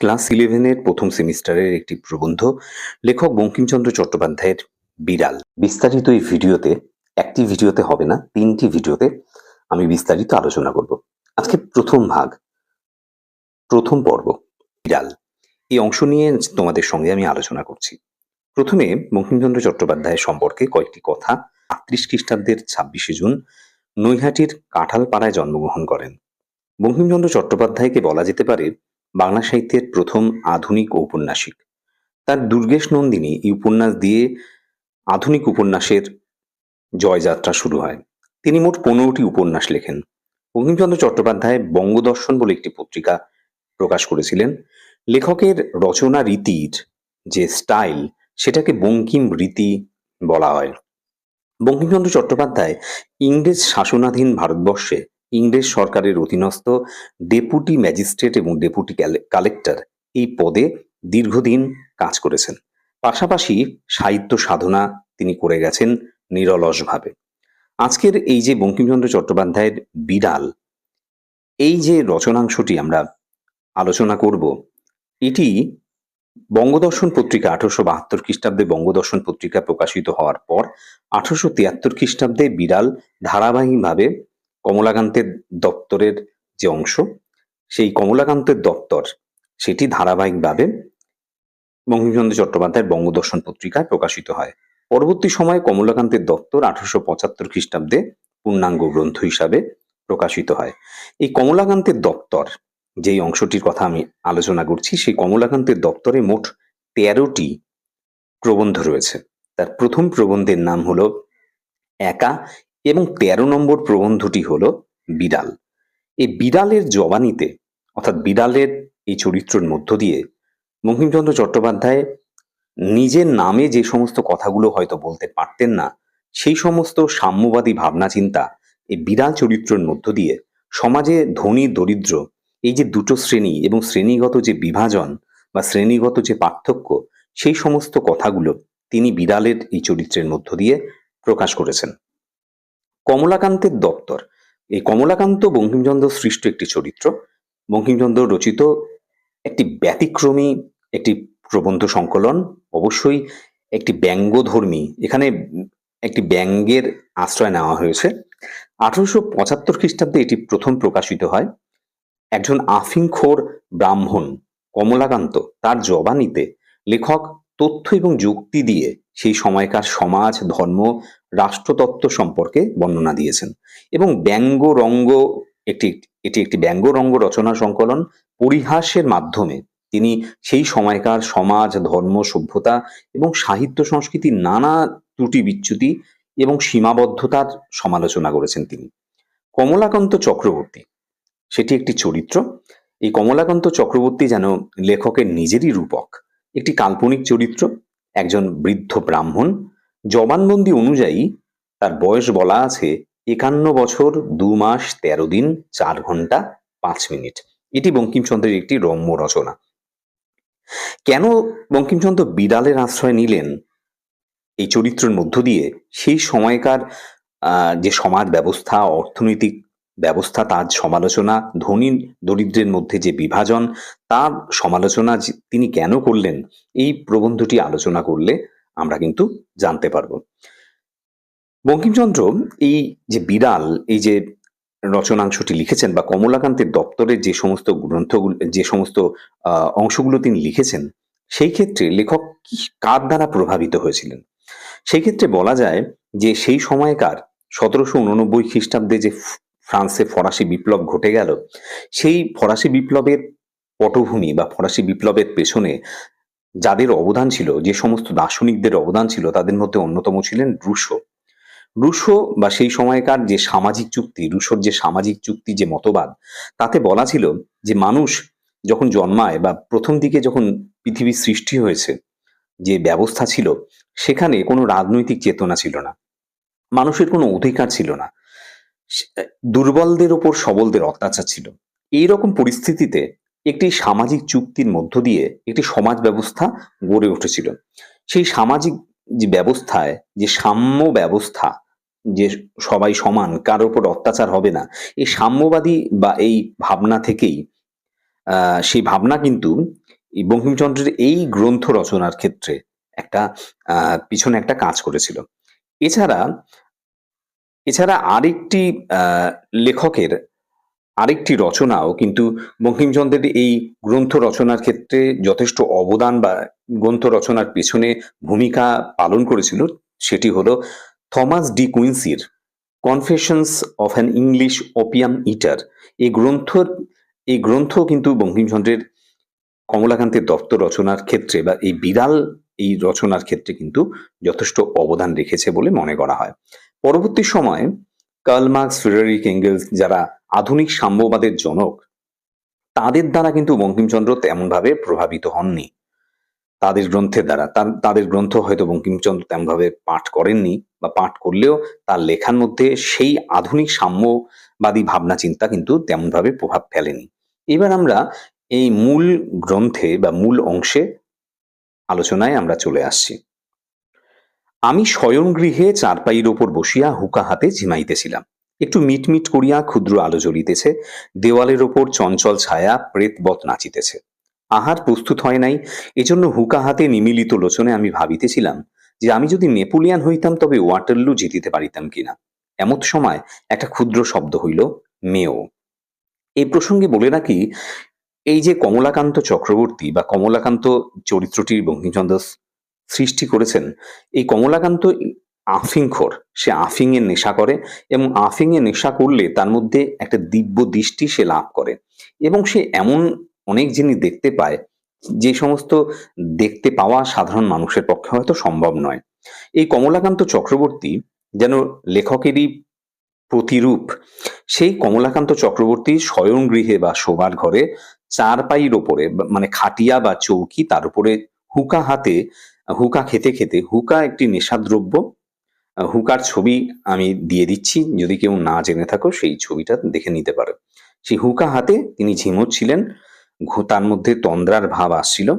Class 11-এর প্রথম সেমিস্টারের একটি প্রবন্ধ, লেখক বঙ্কিমচন্দ্র চট্টোপাধ্যায়ের বিড়াল। বিস্তারিত এই ভিডিওতে, একটি ভিডিওতে হবে না, 3টি ভিডিওতে আমি বিস্তারিত আলোচনা করব। আজকে প্রথম ভাগ, প্রথম পর্ব, বিড়াল। এই অংশ নিয়ে তোমাদের সঙ্গে আমি আলোচনা করছি। প্রথমে বঙ্কিমচন্দ্র চট্টোপাধ্যায়ের সম্পর্কে কয়েকটি কথা। ৩৮ খ্রিস্টাব্দের ২৬শে জুন নৈহাটির কাঁঠালপাড়ায় জন্মগ্রহণ করেন। বঙ্কিমচন্দ্র চট্টোপাধ্যায়কে বলা যেতে পারে বাংলা সাহিত্যের প্রথম আধুনিক ঔপন্যাসিক। তার দুর্গেশ নন্দিনী এই উপন্যাস দিয়ে আধুনিক উপন্যাসের জয়যাত্রা শুরু হয়। তিনি মোট 15টি উপন্যাস লেখেন। বঙ্কিমচন্দ্র চট্টোপাধ্যায় বঙ্গদর্শন বলে একটি পত্রিকা প্রকাশ করেছিলেন। লেখকের রচনা রীতির যে স্টাইল, সেটাকে বঙ্কিম রীতি বলা হয়। বঙ্কিমচন্দ্র চট্টোপাধ্যায় ইংরেজ শাসনাধীন ভারতবর্ষে ইংরেজ সরকারের অধীনস্থ ডেপুটি ম্যাজিস্ট্রেট এবং ডেপুটি কালেক্টর এই পদে দীর্ঘদিন কাজ করেছেন। পাশাপাশি সাহিত্য সাধনা তিনি করে গেছেন নিরলসভাবে। আজকের এই যে বঙ্কিমচন্দ্র চট্টোপাধ্যায়ের বিড়াল, এই যে রচনাংশটি আমরা আলোচনা করব, এটি বঙ্গদর্শন পত্রিকা 1872 খ্রিস্টাব্দে বঙ্গদর্শন পত্রিকা প্রকাশিত হওয়ার পর 1873 খ্রিস্টাব্দে বিড়াল ধারাবাহিকভাবে কমলাকান্তের দপ্তরের যে অংশ, সেই কমলাকান্তের দপ্তর, সেটি ধারাবাহিকভাবে বঙ্কিমচন্দ্র চট্টোপাধ্যায়ের বঙ্গদর্শন পত্রিকায় প্রকাশিত হয়। পরবর্তী সময়ে কমলাকান্তের দপ্তর 1875 খ্রিস্টাব্দে পূর্ণাঙ্গ গ্রন্থ হিসাবে প্রকাশিত হয়। এই কমলাকান্তের দপ্তর, যেই অংশটির কথা আমি আলোচনা করছি, সেই কমলাকান্তের দপ্তরে মোট 13টি প্রবন্ধ রয়েছে। তার প্রথম প্রবন্ধের নাম হলো একা এবং 13 নম্বর প্রবন্ধটি হলো বিড়াল। এই বিড়ালের জবানিতে, অর্থাৎ বিড়ালের এই চরিত্রের মধ্য দিয়ে বঙ্কিমচন্দ্র চট্টোপাধ্যায় নিজের নামে যে সমস্ত কথাগুলো হয়তো বলতে পারতেন না, সেই সমস্ত সাম্যবাদী ভাবনা চিন্তা এই বিড়াল চরিত্রের মধ্য দিয়ে সমাজে ধনী দরিদ্র এই যে দুটো শ্রেণী এবং শ্রেণীগত যে বিভাজন বা শ্রেণীগত যে পার্থক্য, সেই সমস্ত কথাগুলো তিনি বিড়ালের এই চরিত্রের মধ্য দিয়ে প্রকাশ করেছেন। কমলাকান্তের দপ্তর, এই কমলাকান্ত বঙ্কিমচন্দ্র সৃষ্ট একটি চরিত্র। বঙ্কিমচন্দ্র রচিত একটি ব্যতিক্রমী একটি প্রবন্ধ সংকলন, অবশ্যই একটি ব্যঙ্গধর্মী, এখানে একটি ব্যঙ্গের আশ্রয় নেওয়া হয়েছে। 1875 খ্রিস্টাব্দে এটি প্রথম প্রকাশিত হয়। একজন আফিংখোর ব্রাহ্মণ কমলাকান্ত, তার জবানিতে লেখক তথ্য এবং যুক্তি দিয়ে সেই সময়কার সমাজ, ধর্ম, রাষ্ট্রতত্ত্ব সম্পর্কে বর্ণনা দিয়েছেন। এবং ব্যঙ্গরঙ্গ, এটি একটি ব্যঙ্গরঙ্গ রচনা সংকলন। পরিহাসের মাধ্যমে তিনি সেই সময়কার সমাজ, ধর্ম, সভ্যতা এবং সাহিত্য সংস্কৃতির নানা ত্রুটি বিচ্যুতি এবং সীমাবদ্ধতার সমালোচনা করেছেন তিনি। কমলাকান্ত চক্রবর্তী, সেটি একটি চরিত্র। এই কমলাকান্ত চক্রবর্তী যেন লেখকের নিজেরই রূপক, একটি কাল্পনিক চরিত্র। একজন বৃদ্ধ ব্রাহ্মণ। জবানবন্দি অনুযায়ী তার বয়স বলা আছে 51 বছর 2 মাস 13 দিন 4 ঘন্টা 5 মিনিট। এটি বঙ্কিমচন্দ্রের একটি রম্য রচনা। কেন বঙ্কিমচন্দ্র বিড়ালের আশ্রয় নিলেন এই চরিত্রের মধ্য দিয়ে? সেই সময়কার যে সমাজ ব্যবস্থা, অর্থনৈতিক ব্যবস্থা, তার সমালোচনা, ধনী দরিদ্রের মধ্যে যে বিভাজন, তার সমালোচনা তিনি কেন করলেন, এই প্রবন্ধটি আলোচনা করলে আমরা কিন্তু জানতে পারবো। বঙ্কিমচন্দ্র এই যে বিড়াল, এই যে রচনাংশটি লিখেছেন, বা কমলাকান্তের দপ্তরের যে সমস্ত গ্রন্থগুলো, যে সমস্ত অংশগুলো তিনি লিখেছেন, সেই ক্ষেত্রে লেখক কার দ্বারা প্রভাবিত হয়েছিলেন? সেই ক্ষেত্রে বলা যায় যে সেই সময়কার 1789 খ্রিস্টাব্দে যে ফ্রান্সে ফরাসি বিপ্লব ঘটে গেল, সেই ফরাসি বিপ্লবের পটভূমি বা ফরাসি বিপ্লবের পেছনে যাদের অবদান ছিল, যে সমস্ত দার্শনিকদের অবদান ছিল, তাদের মধ্যে অন্যতম ছিলেন রুশো। রুশো বা সেই সময়কার যে সামাজিক চুক্তি, রুশোর যে সামাজিক চুক্তি, যে মতবাদ, তাতে বলা ছিল যে মানুষ যখন জন্মায় বা প্রথম দিকে যখন পৃথিবীর সৃষ্টি হয়েছে, যে ব্যবস্থা ছিল, সেখানে কোনো রাজনৈতিক চেতনা ছিল না, মানুষের কোনো অধিকার ছিল না, দুর্বলদের ওপর সবলদের অত্যাচার ছিল। এইরকম পরিস্থিতিতে একটি সামাজিক চুক্তির মধ্য দিয়ে একটি সমাজ ব্যবস্থা গড়ে উঠেছিল। সেই সামাজিক যে ব্যবস্থায়, যে সাম্য ব্যবস্থা, যে সবাই সমান, কারোর উপর অত্যাচার হবে না, এই সাম্যবাদী বা এই ভাবনা থেকেই সেই ভাবনা কিন্তু এই বঙ্কিমচন্দ্রের এই গ্রন্থ রচনার ক্ষেত্রে একটা পিছনে একটা কাজ করেছিল। এছাড়া এছাড়া আরেকটি লেখকের আরেকটি রচনাও কিন্তু বঙ্কিমচন্দ্রের এই গ্রন্থ রচনার ক্ষেত্রে যথেষ্ট অবদান বা গ্রন্থ রচনার পেছনে ভূমিকা পালন করেছিল। সেটি হলো থমাস ডি কুইন্সির Confessions of an English opium eater. এই গ্রন্থ কিন্তু বঙ্কিমচন্দ্রের কমলাকান্তের দত্ত রচনার ক্ষেত্রে বা এই বিড়াল এই রচনার ক্ষেত্রে কিন্তু যথেষ্ট অবদান রেখেছে বলে মনে করা হয়। পরবর্তী সময়ে কার্ল মার্কস, ফ্রেডেরিক এঙ্গেলস, যারা আধুনিক সাম্যবাদের জনক, তাদের দ্বারা কিন্তু বঙ্কিমচন্দ্র তেমনভাবে প্রভাবিত হননি। তাদের গ্রন্থের দ্বারা তাদের গ্রন্থ হয়তো বঙ্কিমচন্দ্র তেমনভাবে পাঠ করেননি, বা পাঠ করলেও তার লেখার মধ্যে সেই আধুনিক সাম্যবাদী ভাবনা চিন্তা কিন্তু তেমনভাবে প্রভাব ফেলেনি। এবার আমরা এই মূল গ্রন্থে বা মূল অংশে আলোচনায় আমরা চলে আসছি। আমি শয়নগৃহে চারপাইয়ের ওপর বসিয়া হুঁকা হাতে ঝিমাইতেছিলাম। একটু মিটমিট করিয়া ক্ষুদ্র আলো জ্বলিতেছে, দেওয়ালের ওপর চঞ্চল ছায়া প্রেতবৎ নাচিতেছে। আহার প্রস্তুত হয় নাই, এজন্য হুঁকা হাতে নিমিলিত লোচনে আমি ভাবিতেছিলাম যে আমি যদি নেপোলিয়ান হইতাম তবে ওয়াটারলু জিতিতে পারিতাম কিনা। এমত সময় একটা ক্ষুদ্র শব্দ হইল, মেও। এই প্রসঙ্গে বলে রাখি, এই যে কমলাকান্ত চক্রবর্তী বা কমলাকান্ত চরিত্রটি বঙ্কিমচন্দ্র সৃষ্টি করেছেন, এই কমলাকান্ত আফিংখোর। সে আফিং এর নেশা করে এবং আফিং এর নেশা করলে তার মধ্যে একটা দিব্য দৃষ্টি সে লাভ করে এবং সে এমন অনেক জিনিস দেখতে পায় যে সমস্ত দেখতে পাওয়া সাধারণ মানুষের পক্ষে হয়তো সম্ভব নয়। এই কমলাকান্ত চক্রবর্তী যেন লেখকেরই প্রতিরূপ। সেই কমলাকান্ত চক্রবর্তী শয়নগৃহে বা শোবার ঘরে চারপাইয়ের ওপরে মানে খাটিয়া বা চৌকি, তার উপরে হুঁকা হাতে হুঁকা খেতে খেতে, হুঁকা একটি নেশাদ্রব্য, হুঁকার ছবি আমি দিয়ে দিচ্ছি, যদি কেউ না জেনে থাকো সেই ছবিটা দেখে নিতে পারো। সেই হুঁকা হাতে তিনি ঝিমোচ্ছিলেন, তার মধ্যে তন্দ্রার ভাব আসছিল।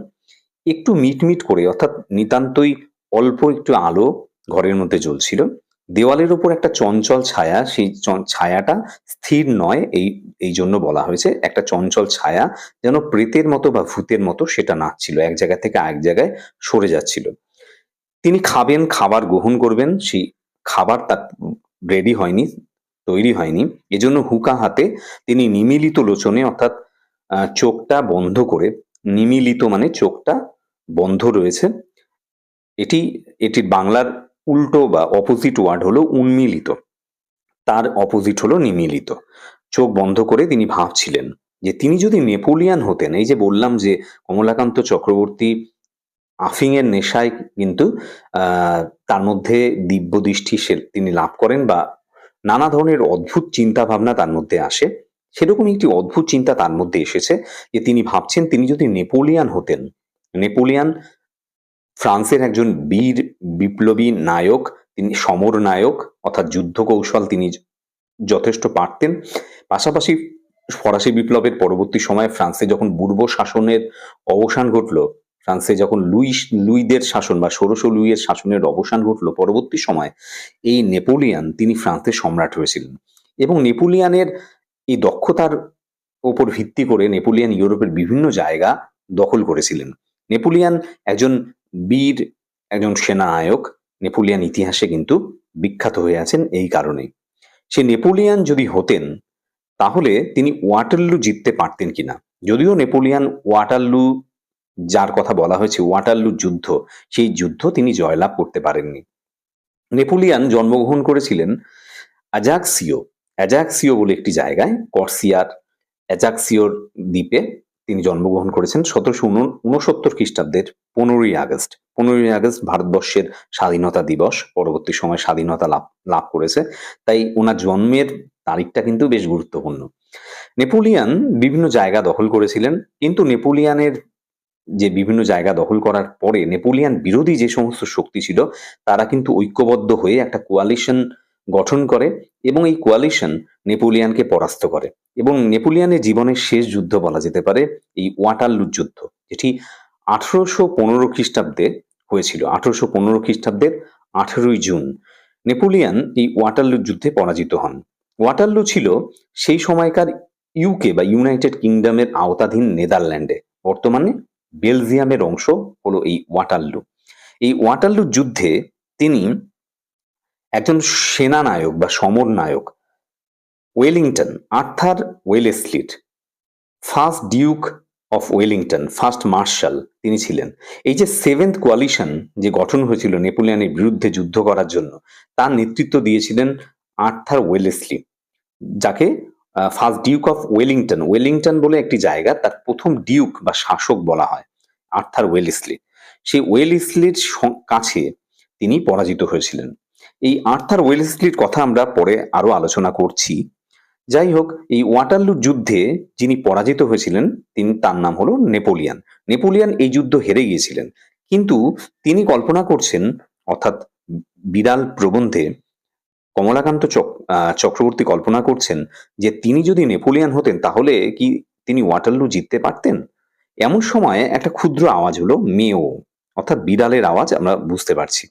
একটু মিটমিট করে, অর্থাৎ নিতান্তই অল্প একটু আলো ঘরের মধ্যে জ্বলছিল। দেওয়ালের উপর একটা চঞ্চল ছায়া, সেই ছায়াটা স্থির নয়, এই জন্য বলা হয়েছে একটা চঞ্চল ছায়া, যেন প্রেতের মতো বা ভূতের মতো সেটা নাচছিল, এক জায়গা থেকে আরেক জায়গায় সরে যাচ্ছিল। তিনি খাবেন, খাবার গ্রহণ করবেন, সেই খাবার তার রেডি হয়নি, তৈরি হয়নি। এজন্য হুঁকা হাতে তিনি নিমিলিত লোচনে, অর্থাৎ চোখটা বন্ধ করে, নিমিলিত মানে চোখটা বন্ধ রয়েছে। এটির বাংলার উল্টো বা অপোজিট ওয়ার্ড হলো উন্মিলিত, তার অপোজিট হলো নিমিলিত। চোখ বন্ধ করে তিনি ভাবছিলেন যে তিনি যদি নেপোলিয়ান হতেন। এই যে বললাম যে কমলাকান্ত চক্রবর্তী আফিং এর নেশায় কিন্তু তার মধ্যে দিব্য দৃষ্টি তিনি লাভ করেন, বা নানা ধরনের অদ্ভুত চিন্তা ভাবনা তার মধ্যে আসে। সেরকম একটি অদ্ভুত চিন্তা তার মধ্যে এসেছে যে তিনি ভাবছেন তিনি যদি নেপোলিয়ান হতেন। নেপোলিয়ান ফ্রান্সের একজন বীর বিপ্লবী নায়ক, তিনি সমর নায়ক, অর্থাৎ যুদ্ধ কৌশল তিনি যথেষ্ট পারতেন। পাশাপাশি ফরাসি বিপ্লবের পরবর্তী সময়ে ফ্রান্সে যখন বুর্ব শাসনের অবসান ঘটল, ফ্রান্সে যখন লুইদের শাসন বা ষোড়শ লুইয়ের শাসনের অবসান ঘটল, পরবর্তী সময় এই নেপোলিয়ান তিনি ফ্রান্সের সম্রাট হয়েছিলেন। এবং নেপোলিয়ানের এই দক্ষতার ওপর ভিত্তি করে নেপোলিয়ান ইউরোপের বিভিন্ন জায়গা দখল করেছিলেন। নেপোলিয়ান একজন বীর, একজন সেনানায়ক, নেপোলিয়ান ইতিহাসে কিন্তু বিখ্যাত হয়ে আছেন এই কারণেই। সে নেপোলিয়ান যদি হতেন তাহলে তিনি ওয়াটারলু জিততে পারতেন কিনা। যদিও নেপোলিয়ান ওয়াটারলু, যার কথা বলা হয়েছে ওয়াটারলু যুদ্ধ, সেই যুদ্ধ তিনি জয়লাভ করতে পারেননি। নেপোলিয়ান জন্মগ্রহণ করেছিলেন অ্যাজাক্সিও বলে একটি জায়গায়, কর্সিয়ার অ্যাজাক্সিওর দ্বীপে তিনি জন্মগ্রহণ করেছেন 1769 খ্রিস্টাব্দের 15ই আগস্ট ভারতবর্ষের স্বাধীনতা দিবস, পরবর্তী সময় স্বাধীনতা লাভ করেছে, তাই ওনার জন্মের তারিখটা কিন্তু বেশ গুরুত্বপূর্ণ। নেপোলিয়ান বিভিন্ন জায়গা দখল করেছিলেন, কিন্তু নেপোলিয়ানের যে বিভিন্ন জায়গা দখল করার পরে নেপোলিয়ান বিরোধী যে সমস্ত শক্তি ছিল তারা কিন্তু ঐক্যবদ্ধ হয়ে একটা কোয়ালিশন গঠন করে এবং এই কোয়ালিশন নেপোলিয়ানকে পরাস্ত করে। এবং নেপোলিয়ানের জীবনের শেষ যুদ্ধ বলা যেতে পারে এই ওয়াটারলু যুদ্ধ, যেটি 1815 খ্রিস্টাব্দে হয়েছিল। 1815 খ্রিস্টাব্দের 18ই জুন নেপোলিয়ান এই ওয়াটারলু যুদ্ধে পরাজিত হন। ওয়াটারলু ছিল সেই সময়কার ইউকে বা ইউনাইটেড কিংডমের আওতাধীন নেদারল্যান্ডে, বর্তমানে বেলজিয়ামের অংশ হলো এই ওয়াটারলু। এই ওয়াটারলু যুদ্ধে তিনি একজন সেনানায়ক বা সমরনায়ক ওয়েলিংটন, আর্থার ওয়েলেসলির first duke of Wellington, first marshal তিনি ছিলেন। এই যে সেভেন্থ কোয়ালিশন যে গঠন হয়েছিল নেপোলিয়নের বিরুদ্ধে যুদ্ধ করার জন্য, তার নেতৃত্ব দিয়েছিলেন আর্থার ওয়েলেসলি, যাকে first duke of Wellington, Wellington বলে একটি জায়গা, তার প্রথম ডিউক বা শাসক বলা হয় আর্থার ওয়েলেসলি। সেই ওয়েলেসলির কাছে তিনি পরাজিত হয়েছিলেন। এই আর্থার ওয়েলেসলির কথা আমরা পরে আরো আলোচনা করছি। যাই হোক, এই ওয়াটারলু যুদ্ধে যিনি পরাজিত হয়েছিলেন তার নাম হলো নেপোলিয়ন। নেপোলিয়ন এই যুদ্ধ হেরে গিয়েছিলেন, কিন্তু তিনি কল্পনা করছেন, অর্থাৎ বিড়াল প্রবন্ধে কমলাকান্ত চক্রবর্তী কল্পনা করছেন যে তিনি যদি নেপোলিয়ন হতেন তাহলে কি তিনি ওয়াটারলু জিততে পারতেন। এমন সময় একটা ক্ষুদ্র আওয়াজ হলো, মেও, অর্থাৎ বিড়ালের আওয়াজ আমরা বুঝতে পারছি।